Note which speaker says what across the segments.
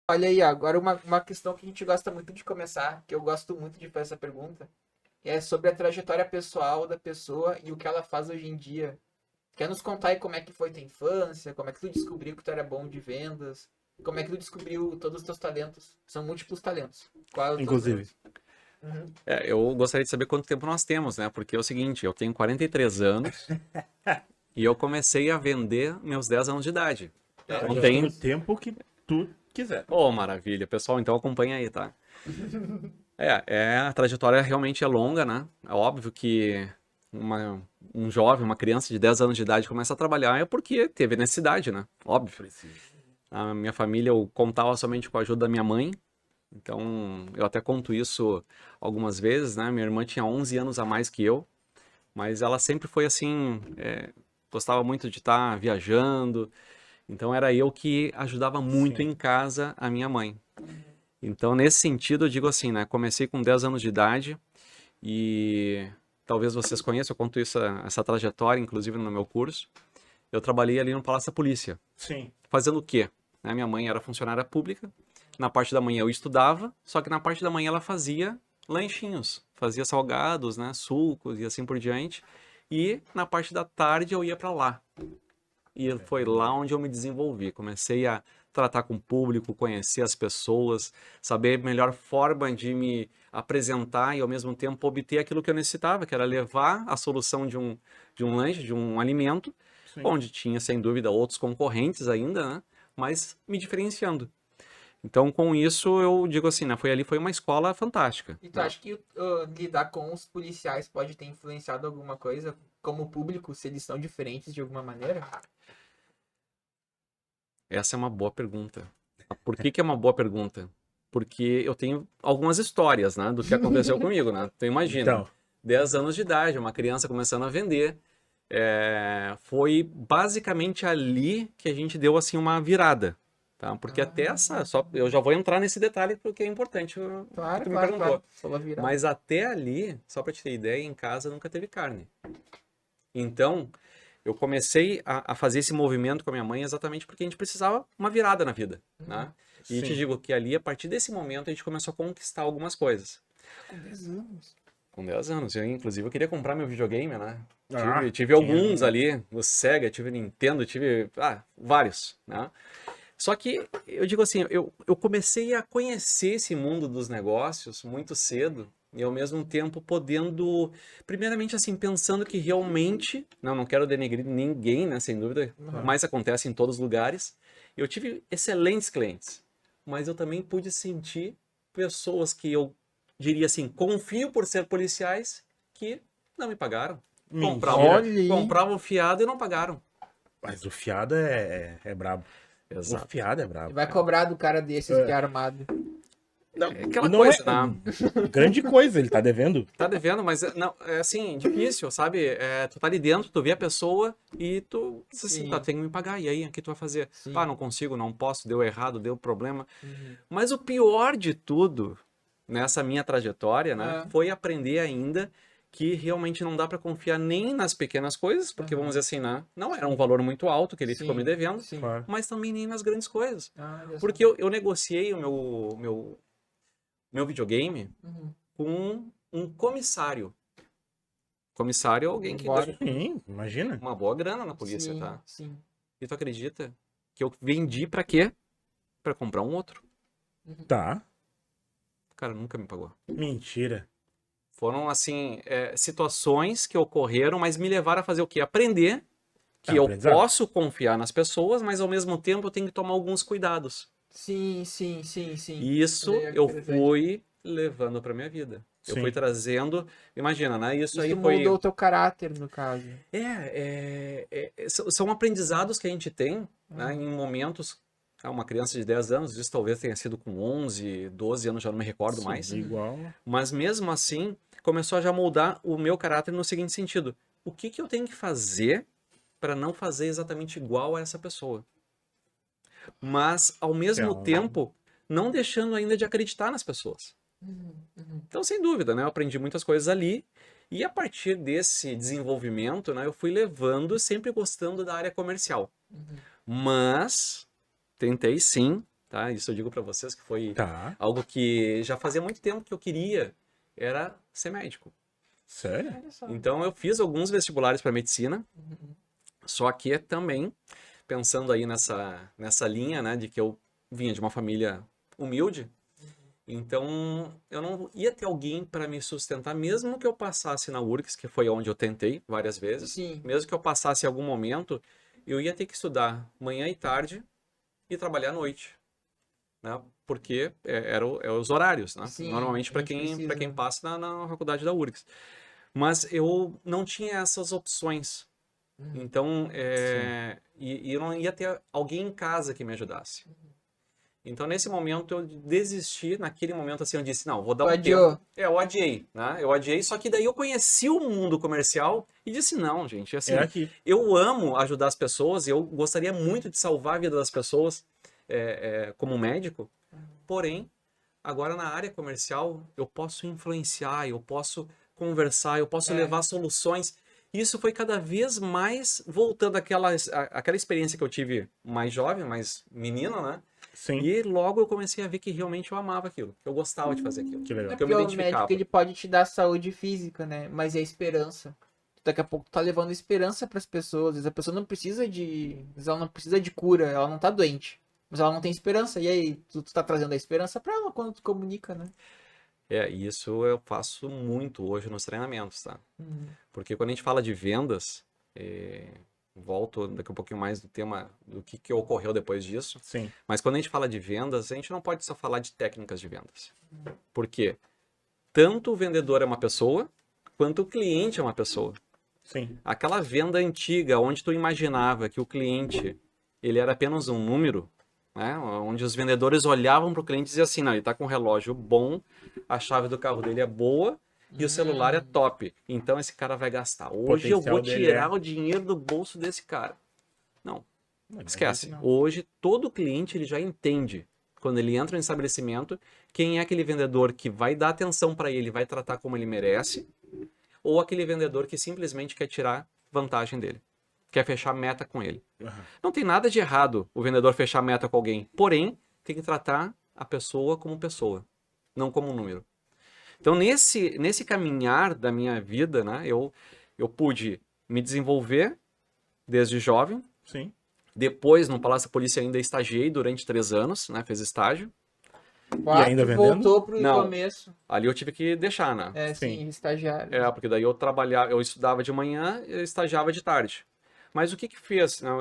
Speaker 1: Olha aí, agora uma questão que a gente gosta muito de começar, que eu gosto muito de fazer essa pergunta, é sobre a trajetória pessoal da pessoa e o que ela faz hoje em dia. Quer nos contar aí como é que foi tua infância, como é que tu descobriu que tu era bom de vendas, como é que tu descobriu todos os teus talentos? São múltiplos talentos. Qual é os teus
Speaker 2: Inclusive.
Speaker 1: talentos? Uhum.
Speaker 3: Eu gostaria de saber quanto tempo nós temos, né? Porque é o seguinte, eu tenho 43 anos e eu comecei a vender meus 10 anos de idade.
Speaker 2: A
Speaker 3: Então
Speaker 2: gente tem o tempo que tu quiser.
Speaker 3: Oh, maravilha. Pessoal, então acompanha aí, tá? A trajetória realmente é longa, né? É óbvio que um jovem, uma criança de 10 anos de idade começa a trabalhar é porque teve necessidade, né? Óbvio. A minha família, eu contava somente com a ajuda da minha mãe. Então, eu até conto isso algumas vezes, né? Minha irmã tinha 11 anos a mais que eu, mas ela sempre foi assim, gostava muito de estar viajando. Então, era eu que ajudava muito
Speaker 2: Sim.
Speaker 3: em casa a minha mãe. Então, nesse sentido, eu digo assim, né? Comecei com 10 anos de idade e talvez vocês conheçam, eu conto essa trajetória, inclusive no meu curso. Eu trabalhei ali no Palácio da Polícia.
Speaker 2: Sim.
Speaker 3: Fazendo o quê? Né, minha mãe era funcionária pública. Na parte da manhã eu estudava, só que na parte da manhã ela fazia lanchinhos, fazia salgados, né, sucos e assim por diante. E na parte da tarde eu ia para lá. E foi lá onde eu me desenvolvi. Comecei a tratar com o público, conhecer as pessoas, saber a melhor forma de me apresentar e ao mesmo tempo obter aquilo que eu necessitava, que era levar a solução de um lanche, de um alimento,
Speaker 2: Sim.
Speaker 3: onde tinha, sem dúvida, outros concorrentes ainda, né? Mas me diferenciando. Então, com isso, eu digo assim, né? Foi uma escola fantástica.
Speaker 1: E tu
Speaker 3: Né?
Speaker 1: acha que lidar com os policiais pode ter influenciado alguma coisa como público, se eles são diferentes de alguma maneira?
Speaker 3: Essa é uma boa pergunta. Por que que é uma boa pergunta? Porque eu tenho algumas histórias, né? Do que aconteceu comigo, né? Então, imagina,
Speaker 2: Então,
Speaker 3: 10 anos de idade, uma criança começando a vender. Foi basicamente ali que a gente deu, assim, uma virada. Tá? Porque até eu já vou entrar nesse detalhe porque é importante o que
Speaker 1: Claro,
Speaker 3: tu me
Speaker 1: claro,
Speaker 3: perguntou.
Speaker 1: claro. Falou virada.
Speaker 3: Mas até ali, só para te ter ideia, em casa nunca teve carne. Então, eu comecei a fazer esse movimento com a minha mãe exatamente porque a gente precisava uma virada na vida, né? E te
Speaker 2: sim.
Speaker 3: digo que ali, a partir desse momento, a gente começou a conquistar algumas coisas.
Speaker 1: Com 10 anos.
Speaker 3: Com 10 anos, inclusive eu queria comprar meu videogame, né?
Speaker 2: Ah,
Speaker 3: Tive
Speaker 2: tinha,
Speaker 3: alguns
Speaker 2: né?
Speaker 3: ali, o Sega, tive Nintendo, tive vários, né? Só que eu digo assim, eu comecei a conhecer esse mundo dos negócios muito cedo e ao mesmo tempo podendo, primeiramente assim, pensando que realmente, não quero denegrir ninguém, né, sem dúvida,
Speaker 1: Uhum.
Speaker 3: mas acontece em todos os lugares. Eu tive excelentes clientes, mas eu também pude sentir pessoas que eu diria assim, confio por ser policiais, que não me pagaram.
Speaker 2: Mentira.
Speaker 1: Olha aí.
Speaker 3: Compravam fiado e não pagaram.
Speaker 2: Mas o fiado é brabo. O
Speaker 3: Exato.
Speaker 2: fiado é brabo.
Speaker 1: Vai cobrar do cara desses que é armado.
Speaker 2: Não,
Speaker 3: Aquela
Speaker 2: e não
Speaker 3: coisa,
Speaker 2: é
Speaker 3: né?
Speaker 2: grande coisa, ele tá devendo.
Speaker 3: Tá devendo, mas não, é assim, difícil, sabe? Tu tá ali dentro, tu vê a pessoa e tu diz assim,
Speaker 1: Sim.
Speaker 3: tá, tem que me pagar. E aí, o que tu vai fazer?
Speaker 1: Sim.
Speaker 3: Pá, não consigo, não posso, deu errado, deu problema.
Speaker 1: Uhum.
Speaker 3: Mas o pior de tudo, nessa minha trajetória, né,
Speaker 1: É.
Speaker 3: foi aprender ainda que realmente não dá pra confiar nem nas pequenas coisas, porque vamos dizer assim, né, não era um valor muito alto que ele ficou me
Speaker 1: Sim,
Speaker 3: devendo,
Speaker 1: sim.
Speaker 2: Claro.
Speaker 3: mas também nem nas grandes coisas.
Speaker 1: Olha só.
Speaker 3: Porque eu negociei o meu videogame
Speaker 1: Uhum.
Speaker 3: com um comissário. Comissário é alguém que
Speaker 1: Bora.
Speaker 3: ganha
Speaker 2: Sim, imagina.
Speaker 3: uma boa grana na polícia,
Speaker 1: Sim,
Speaker 3: tá?
Speaker 1: sim.
Speaker 3: E tu acredita que eu vendi pra quê? Pra comprar um outro.
Speaker 2: Tá.
Speaker 3: O cara nunca me pagou.
Speaker 2: Mentira.
Speaker 3: Foram, assim, situações que ocorreram, mas me levaram a fazer o quê? Aprender que
Speaker 2: É
Speaker 3: eu
Speaker 2: aprendizado.
Speaker 3: posso confiar nas pessoas, mas ao mesmo tempo eu tenho que tomar alguns cuidados.
Speaker 1: Sim, sim, sim, sim.
Speaker 3: E isso
Speaker 1: Olha aí,
Speaker 3: eu
Speaker 1: interessante.
Speaker 3: fui levando pra minha vida. Eu
Speaker 2: Sim.
Speaker 3: fui trazendo, imagina, né? Isso aí
Speaker 1: Isso
Speaker 3: foi...
Speaker 1: moldou o teu caráter, no caso.
Speaker 3: São aprendizados que a gente tem, né, em momentos. Uma criança de 10 anos, isso talvez tenha sido com 11, 12 anos, já não me recordo
Speaker 2: Sim,
Speaker 3: mais.
Speaker 2: igual.
Speaker 3: Mas mesmo assim, começou a já moldar o meu caráter no seguinte sentido: o que que eu tenho que fazer para não fazer exatamente igual a essa pessoa? Mas, ao mesmo
Speaker 2: Então,
Speaker 3: tempo, não deixando ainda de acreditar nas pessoas. Então, sem dúvida, né, eu aprendi muitas coisas ali. E a partir desse desenvolvimento, né, eu fui levando, sempre gostando da área comercial. Mas tentei sim tá? Isso eu digo para vocês que foi
Speaker 2: Tá.
Speaker 3: algo que já fazia muito tempo que eu queria, era ser médico.
Speaker 2: Sério?
Speaker 1: Olha só.
Speaker 3: Então eu fiz alguns vestibulares para medicina,
Speaker 1: Uhum.
Speaker 3: só que também pensando aí nessa linha, né, de que eu vinha de uma família humilde, então eu não ia ter alguém para me sustentar, mesmo que eu passasse na URGS, que foi onde eu tentei várias vezes,
Speaker 1: Sim.
Speaker 3: mesmo que eu passasse em algum momento, eu ia ter que estudar manhã e tarde e trabalhar à noite, né? Porque eram os horários, né?
Speaker 1: Sim,
Speaker 3: Normalmente
Speaker 1: a
Speaker 3: para
Speaker 1: gente
Speaker 3: quem
Speaker 1: precisa.
Speaker 3: passa na faculdade da URGS. Mas eu não tinha essas opções.
Speaker 1: Uhum.
Speaker 3: Então,
Speaker 2: Sim.
Speaker 3: e eu não ia ter alguém em casa que me ajudasse. Então, nesse momento, eu desisti. Naquele momento, assim, eu disse, não, vou dar
Speaker 1: Tu
Speaker 3: um
Speaker 1: adiou.
Speaker 3: tempo. Eu adiei, né? Eu adiei, só que daí eu conheci o mundo comercial e disse, não, gente, assim,
Speaker 2: É aqui.
Speaker 3: eu amo ajudar as pessoas, eu gostaria muito de salvar a vida das pessoas como médico, porém, agora na área comercial, eu posso influenciar, eu posso conversar, eu posso
Speaker 1: É.
Speaker 3: levar soluções. Isso foi cada vez mais voltando àquela experiência que eu tive mais jovem, mais menino, né?
Speaker 2: Sim.
Speaker 3: E logo eu comecei a ver que realmente eu amava aquilo, que eu gostava de fazer aquilo,
Speaker 2: Que legal.
Speaker 1: É
Speaker 3: que eu me
Speaker 1: porque o médico
Speaker 3: identificava.
Speaker 1: ele pode te dar saúde física, né? Mas é esperança. Daqui a pouco tu tá levando esperança pras pessoas. Às vezes a pessoa não precisa de. Às vezes ela não precisa de cura, ela não tá doente. Mas ela não tem esperança. E aí, tu tá trazendo a esperança pra ela quando tu comunica, né?
Speaker 3: Isso eu faço muito hoje nos treinamentos, tá?
Speaker 1: Uhum.
Speaker 3: Porque quando a gente fala de vendas, volto daqui a pouquinho mais do tema do que ocorreu depois disso.
Speaker 2: Sim.
Speaker 3: Mas quando a gente fala de vendas, a gente não pode só falar de técnicas de vendas. Porque tanto o vendedor é uma pessoa, quanto o cliente é uma pessoa.
Speaker 2: Sim.
Speaker 3: Aquela venda antiga, onde tu imaginava que o cliente ele era apenas um número, né? Onde os vendedores olhavam para o cliente e diziam assim, não, ele está com um relógio bom, a chave do carro dele é boa e o celular é top. Então esse cara vai gastar. Hoje eu vou
Speaker 2: potencial dele
Speaker 3: tirar o dinheiro do bolso desse cara. Não, esquece.
Speaker 1: não.
Speaker 3: Hoje todo cliente ele já entende, quando ele entra no estabelecimento, quem é aquele vendedor que vai dar atenção para ele, vai tratar como ele merece, ou aquele vendedor que simplesmente quer tirar vantagem dele, quer fechar meta com ele.
Speaker 2: Aham.
Speaker 3: Não tem nada de errado o vendedor fechar meta com alguém, porém tem que tratar a pessoa como pessoa, não como um número. Então nesse caminhar da minha vida, né, eu pude me desenvolver desde jovem.
Speaker 2: Sim.
Speaker 3: Depois, no Palácio da Polícia, ainda estagiei durante 3 anos, né? Fiz estágio.
Speaker 2: ainda
Speaker 1: Tu
Speaker 2: vendendo?
Speaker 1: voltou pro
Speaker 3: Não.
Speaker 1: começo.
Speaker 3: Ali eu tive que deixar, né?
Speaker 1: É, sim, estagiário.
Speaker 3: Porque daí eu trabalhava, eu estudava de manhã e eu estagiava de tarde. Mas o que fez, né,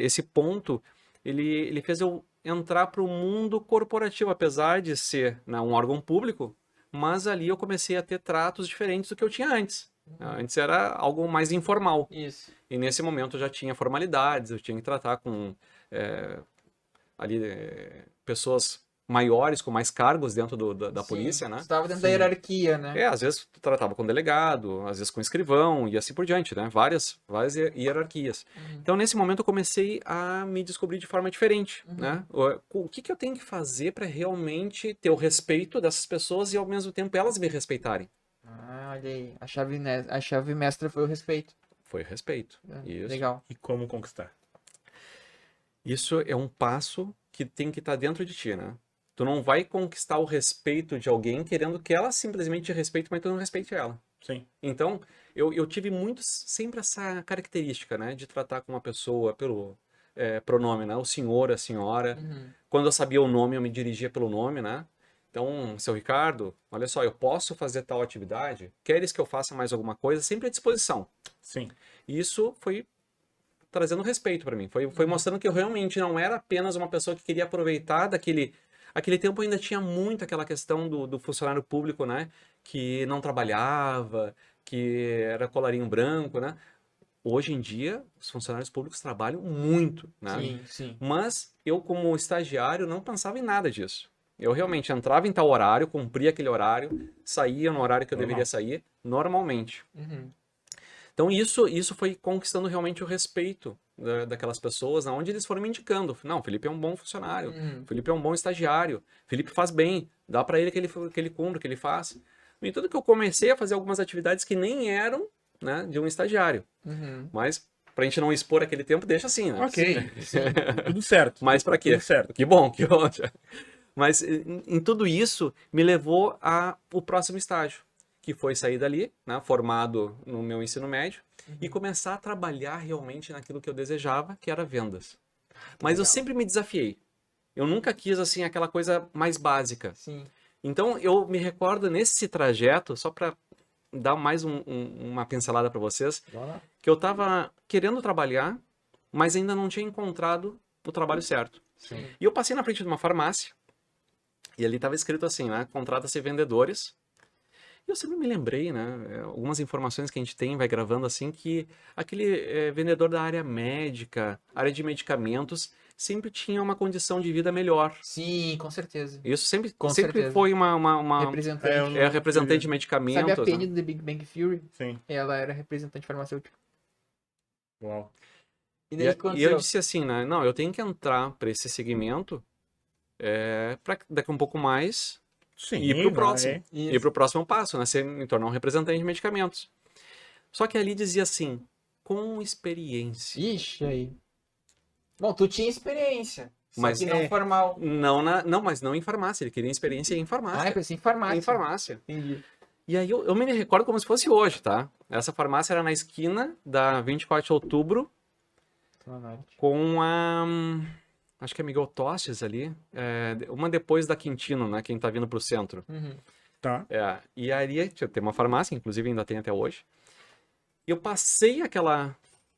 Speaker 3: esse ponto, ele fez eu entrar para o mundo corporativo, apesar de ser, né, um órgão público, mas ali eu comecei a ter tratos diferentes do que eu tinha antes. Antes era algo mais informal.
Speaker 1: Isso.
Speaker 3: E nesse momento eu já tinha formalidades, eu tinha que tratar com ali pessoas maiores, com mais cargos dentro da
Speaker 1: Sim,
Speaker 3: polícia, né?
Speaker 1: Tu tava dentro da
Speaker 2: Sim.
Speaker 1: hierarquia, né?
Speaker 3: Às vezes tu tratava com delegado, às vezes com escrivão e assim por diante, né? Várias hierarquias.
Speaker 1: Uhum.
Speaker 3: Então, nesse momento, eu comecei a me descobrir de forma diferente,
Speaker 1: Uhum.
Speaker 3: né? O que eu tenho que fazer para realmente ter o respeito dessas pessoas e, ao mesmo tempo, elas me respeitarem?
Speaker 1: Ah, olha aí. A chave mestra foi o respeito.
Speaker 3: Foi o respeito.
Speaker 1: É,
Speaker 3: Isso.
Speaker 1: legal.
Speaker 2: E como conquistar?
Speaker 3: Isso é um passo que tem que estar dentro de ti, né? Tu não vai conquistar o respeito de alguém querendo que ela simplesmente te respeite, mas tu não respeite ela.
Speaker 2: Sim.
Speaker 3: Então, eu tive muito sempre essa característica, né? De tratar com uma pessoa pelo pronome, né? O senhor, a senhora.
Speaker 1: Uhum.
Speaker 3: Quando eu sabia o nome, eu me dirigia pelo nome, né? Então, seu Ricardo, olha só, eu posso fazer tal atividade? Queres que eu faça mais alguma coisa? Sempre à disposição.
Speaker 2: Sim.
Speaker 3: E isso foi trazendo respeito para mim. Foi mostrando que eu realmente não era apenas uma pessoa que queria aproveitar aquele tempo ainda tinha muito aquela questão do funcionário público, né? Que não trabalhava, que era colarinho branco, né? Hoje em dia, os funcionários públicos trabalham muito, né?
Speaker 1: Sim, sim.
Speaker 3: Mas eu, como estagiário, não pensava em nada disso. Eu realmente entrava em tal horário, cumpria aquele horário, saía no horário que eu deveria sair, normalmente.
Speaker 1: Uhum.
Speaker 3: Então isso foi conquistando realmente o respeito daquelas pessoas, onde eles foram me indicando. Não, Felipe é um bom funcionário,
Speaker 1: Uhum.
Speaker 3: Felipe é um bom estagiário, Felipe faz bem, dá para ele que ele cumpre, que ele faz. No entanto que eu comecei a fazer algumas atividades que nem eram, né, de um estagiário.
Speaker 1: Uhum.
Speaker 3: Mas Pra gente não expor aquele tempo, deixa assim, né?
Speaker 2: Ok. Tudo certo.
Speaker 3: Mas pra quê?
Speaker 2: Tudo certo.
Speaker 3: Que bom, que ótimo. Mas em tudo isso, me levou ao próximo estágio, que foi sair dali, né, formado no meu ensino médio, e começar a trabalhar realmente naquilo que eu desejava, que era vendas. Mas eu
Speaker 1: legal.
Speaker 3: sempre me desafiei. Eu nunca quis, assim, aquela coisa mais básica.
Speaker 1: Sim.
Speaker 3: Então, eu me recordo nesse trajeto, só para dar mais uma pincelada para vocês, que eu estava querendo trabalhar, mas ainda não tinha encontrado o trabalho certo.
Speaker 1: Sim.
Speaker 3: E eu passei na frente de uma farmácia, e ali estava escrito assim, né? Contrata-se vendedores. E eu sempre me lembrei, né? Algumas informações que a gente tem, vai gravando assim, que aquele vendedor da área médica, área de medicamentos, sempre tinha uma condição de vida melhor.
Speaker 1: Sim, com certeza.
Speaker 3: Isso sempre,
Speaker 1: Com
Speaker 3: sempre
Speaker 1: certeza.
Speaker 3: foi uma
Speaker 1: Representante.
Speaker 3: representante de
Speaker 1: Sabe a
Speaker 3: medicamentos.
Speaker 1: Penny
Speaker 3: Né?
Speaker 1: do The Big Bang Theory?
Speaker 2: Sim.
Speaker 1: Ela era representante farmacêutica.
Speaker 2: Uau.
Speaker 1: E
Speaker 3: E,
Speaker 1: daí o que
Speaker 3: e
Speaker 1: aconteceu?
Speaker 3: eu disse assim, né? Não, eu tenho que entrar para esse segmento para daqui um pouco mais
Speaker 2: Sim,
Speaker 3: ir pro
Speaker 2: vai.
Speaker 3: próximo.
Speaker 1: Isso.
Speaker 3: Ir pro próximo passo, né? Me tornar um representante de medicamentos. Só que ali dizia assim, com experiência.
Speaker 1: Ixi, aí. Bom, tu tinha experiência.
Speaker 3: Mas
Speaker 1: Só que não formal.
Speaker 3: Não, mas não em farmácia. Ele queria experiência em
Speaker 1: Ah,
Speaker 3: farmácia.
Speaker 1: é pra ser em farmácia.
Speaker 3: Em farmácia.
Speaker 1: Entendi.
Speaker 3: E aí eu me recordo como se fosse hoje, tá? Essa farmácia era na esquina da 24 de outubro com a... Acho que é Miguel Tostes ali. Uma depois da Quintino, né? Quem tá vindo pro centro.
Speaker 1: Uhum.
Speaker 2: Tá.
Speaker 3: E aí tem uma farmácia, inclusive ainda tem até hoje. E eu passei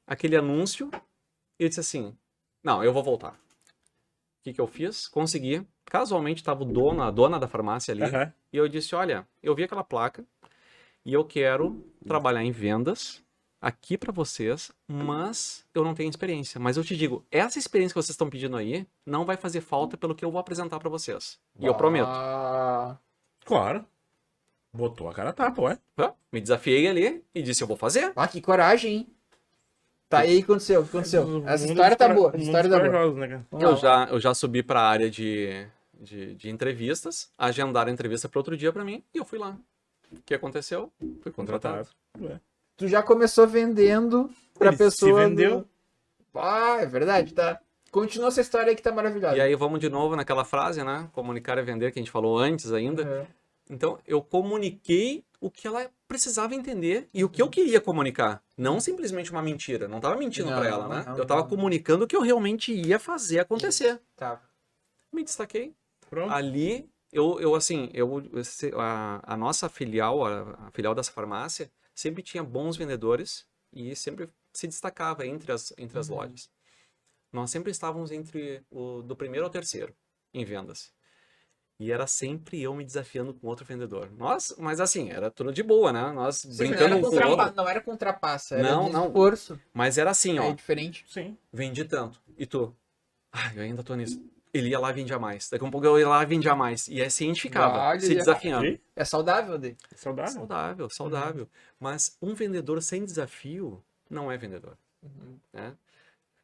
Speaker 3: aquele anúncio e eu disse assim, não, eu vou voltar. O que eu fiz? Consegui. Casualmente estava a dona da farmácia ali.
Speaker 2: Aham.
Speaker 3: E eu disse, olha, eu vi aquela placa e eu quero trabalhar em vendas aqui para vocês, mas eu não tenho experiência. Mas eu te digo, essa experiência que vocês estão pedindo aí não vai fazer falta pelo que eu vou apresentar para vocês. E eu prometo.
Speaker 1: Ah,
Speaker 2: Claro. Botou a cara a tapa, ué.
Speaker 3: Me desafiei ali e disse, eu vou fazer.
Speaker 1: que coragem, hein? Tá, e aí o que aconteceu? O que aconteceu? Essa
Speaker 2: Mundo
Speaker 1: história
Speaker 2: dos
Speaker 1: tá
Speaker 2: cora-
Speaker 1: boa. A
Speaker 2: mundo
Speaker 1: história
Speaker 2: dos
Speaker 1: tá boa.
Speaker 2: corajosos, né, cara?
Speaker 1: Vamos lá.
Speaker 3: Eu já subi para a área de entrevistas, agendaram a entrevista para outro dia para mim e eu fui lá. O que aconteceu? Fui contratado.
Speaker 2: Ué.
Speaker 1: Tu já começou vendendo pra
Speaker 2: Ele
Speaker 1: pessoa.
Speaker 2: se vendeu.
Speaker 1: É verdade, tá? Continua essa história aí que tá maravilhosa.
Speaker 3: E aí vamos de novo naquela frase, né? Comunicar é vender, que a gente falou antes ainda.
Speaker 1: Uhum.
Speaker 3: Então, eu comuniquei o que ela precisava entender e o que eu queria comunicar. Não simplesmente uma mentira. Não tava mentindo
Speaker 1: Não,
Speaker 3: para ela, né?
Speaker 1: não,
Speaker 3: Eu tava
Speaker 1: não.
Speaker 3: comunicando o que eu realmente ia fazer acontecer.
Speaker 1: Tá.
Speaker 3: Me destaquei.
Speaker 2: Pronto.
Speaker 3: Ali, a nossa filial, a filial dessa farmácia, sempre tinha bons vendedores e sempre se destacava entre as lojas. Nós sempre estávamos do primeiro ao terceiro em vendas. E era sempre eu me desafiando com outro vendedor. Mas assim, era tudo de boa, né? Nós brincando um com o outro.
Speaker 1: Não era contrapaça, era
Speaker 3: Não,
Speaker 1: de
Speaker 3: não.
Speaker 1: esforço.
Speaker 3: Mas era assim,
Speaker 1: É
Speaker 3: ó.
Speaker 1: diferente.
Speaker 2: Sim.
Speaker 3: Vendi tanto. E tu? Eu ainda tô nisso. Ele ia lá e vendia mais. Daqui a um pouco eu ia lá e vendia mais. E assim a gente ficava,
Speaker 1: Olha,
Speaker 3: se desafiando.
Speaker 2: Sim.
Speaker 1: É saudável, Dê.
Speaker 2: Saudável.
Speaker 3: Saudável, saudável. Mas um vendedor sem desafio não é vendedor. Né?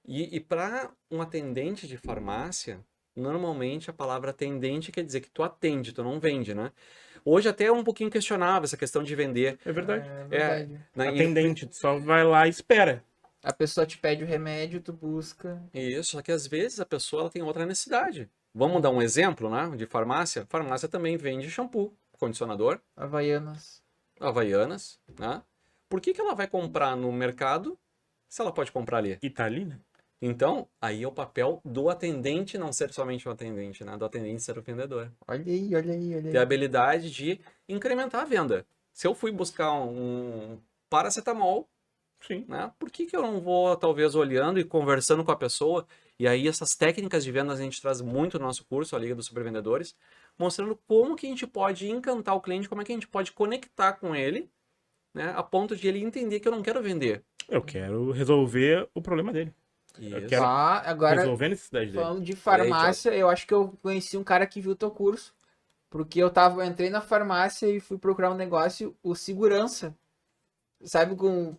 Speaker 3: E para um atendente de farmácia, normalmente a palavra atendente quer dizer que tu atende, tu não vende, né? Hoje até é um pouquinho questionável essa questão de vender.
Speaker 2: É verdade.
Speaker 1: É verdade.
Speaker 2: Atendente, tu só vai lá e espera.
Speaker 1: A pessoa te pede o remédio, tu busca.
Speaker 3: Isso, só que às vezes a pessoa ela tem outra necessidade. Vamos dar um exemplo, né, de farmácia? Farmácia também vende shampoo, condicionador,
Speaker 1: Havaianas.
Speaker 3: Havaianas, né? Por que ela vai comprar no mercado se ela pode comprar ali?
Speaker 2: E tá ali, né?
Speaker 3: Então, aí é o papel do atendente não ser somente o atendente, né? Do atendente ser o vendedor.
Speaker 1: Olha aí, olha aí, olha
Speaker 3: Ter a
Speaker 1: aí.
Speaker 3: habilidade de incrementar a venda. Se eu fui buscar um paracetamol,
Speaker 2: Sim.
Speaker 3: né? Por que eu não vou, talvez, olhando e conversando com a pessoa? E aí essas técnicas de vendas a gente traz muito no nosso curso, a Liga dos Supervendedores, mostrando como que a gente pode encantar o cliente, como é que a gente pode conectar com ele, né? A ponto de ele entender que eu não quero vender.
Speaker 2: Eu quero resolver o problema dele.
Speaker 3: Isso.
Speaker 2: quero-
Speaker 1: Agora,
Speaker 2: Resolver a necessidade dele.
Speaker 1: falando de farmácia, eu acho que eu conheci um cara que viu o teu curso. Porque eu entrei na farmácia e fui procurar um negócio, o segurança. Sabe, com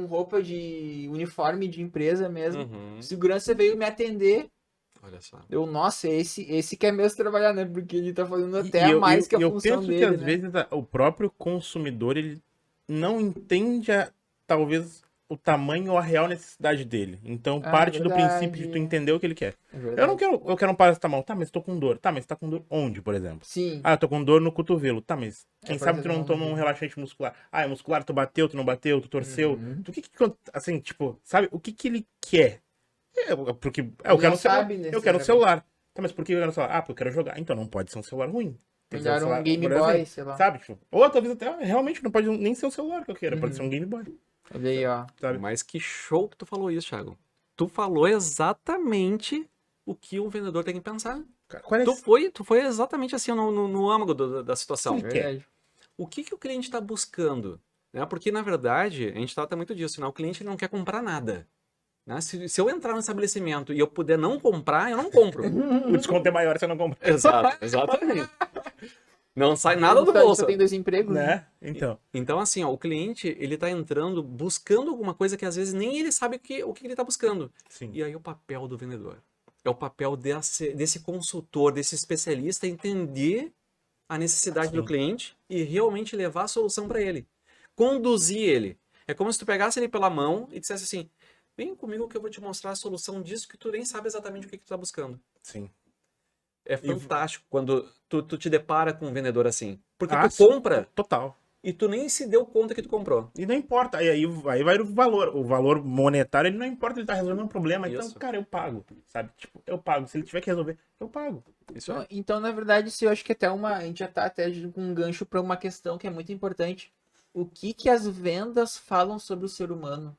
Speaker 1: roupa de uniforme de empresa mesmo.
Speaker 3: Uhum.
Speaker 1: O segurança veio me atender.
Speaker 3: Olha só.
Speaker 1: Nossa, esse que é mesmo trabalhar, né? Porque ele tá fazendo
Speaker 2: E
Speaker 1: até mais que a
Speaker 2: eu
Speaker 1: função
Speaker 2: penso
Speaker 1: dele,
Speaker 2: que às
Speaker 1: né?
Speaker 2: vezes o próprio consumidor ele não entende talvez o tamanho ou a real necessidade dele. Então,
Speaker 1: Ah,
Speaker 2: parte do
Speaker 1: verdade.
Speaker 2: princípio de tu entender o que ele quer.
Speaker 1: É
Speaker 2: Eu
Speaker 1: verdade.
Speaker 2: não quero, eu quero um paracetamol. Tá, mas tô com dor. Tá, mas tá com dor onde, por exemplo?
Speaker 1: Sim.
Speaker 2: Ah, eu tô com dor no cotovelo. Tá, mas quem sabe tu não
Speaker 1: paracetamol
Speaker 2: toma um
Speaker 1: não.
Speaker 2: relaxante muscular. Ah, é muscular, tu bateu, tu não bateu, tu torceu.
Speaker 1: Uhum.
Speaker 2: Tu, assim, tipo, sabe? O que ele quer? Porque eu
Speaker 1: Ele
Speaker 2: quero
Speaker 1: não
Speaker 2: um celular.
Speaker 1: sabe
Speaker 2: Eu quero um
Speaker 1: necessariamente.
Speaker 2: celular. Tá, mas por que eu quero um celular? Ah, porque eu quero jogar. Então não pode ser um celular ruim. Tem que ser
Speaker 1: Melhor um
Speaker 2: celular,
Speaker 1: Game
Speaker 2: por exemplo,
Speaker 1: Boy, sei lá.
Speaker 2: sabe? Tipo, ou talvez até realmente não pode nem ser o celular que eu queira, pode ser um Game Boy,
Speaker 1: Olha aí, ó.
Speaker 2: sabe?
Speaker 3: Mas que show que tu falou isso, Thiago. Tu falou exatamente o que o vendedor tem que pensar.
Speaker 2: Qual é
Speaker 3: Tu foi exatamente assim no âmago da situação.
Speaker 2: Ele quer.
Speaker 1: Verdade.
Speaker 3: O que o cliente está buscando? Né? Porque, na verdade, a gente trata muito disso, né? O cliente não quer comprar nada. Né? Se eu entrar no estabelecimento e eu puder não comprar, eu não compro.
Speaker 2: O desconto é maior se eu não comprar,
Speaker 3: Exato, exatamente. Não sai nada do
Speaker 1: Só
Speaker 3: bolso.
Speaker 1: tem 2 empregos, né?
Speaker 2: né? Então,
Speaker 3: Então, assim, ó, o cliente, ele tá entrando buscando alguma coisa que às vezes nem ele sabe o que ele tá buscando.
Speaker 2: sim.
Speaker 3: E aí o papel do vendedor. É o papel desse consultor, desse especialista entender a necessidade do
Speaker 2: Sim.
Speaker 3: cliente e realmente levar a solução para ele. Conduzir ele. É como se tu pegasse ele pela mão e dissesse assim, vem comigo que eu vou te mostrar a solução disso que tu nem sabe exatamente o que tu tá buscando.
Speaker 2: Sim.
Speaker 3: É fantástico quando tu te depara com um vendedor assim. Porque
Speaker 2: Ah,
Speaker 3: tu
Speaker 2: sim.
Speaker 3: compra
Speaker 2: Total.
Speaker 3: e tu nem se deu conta que tu comprou.
Speaker 2: E não importa, aí vai o valor. O valor monetário, ele não importa, ele tá resolvendo um problema. Então,
Speaker 3: Isso.
Speaker 2: cara, eu pago, sabe? Tipo, eu pago. Se ele tiver que resolver, eu pago.
Speaker 3: Isso é.
Speaker 1: Então, na verdade, eu acho que até a gente já tá até com um gancho para uma questão que é muito importante. O que as vendas falam sobre o ser humano?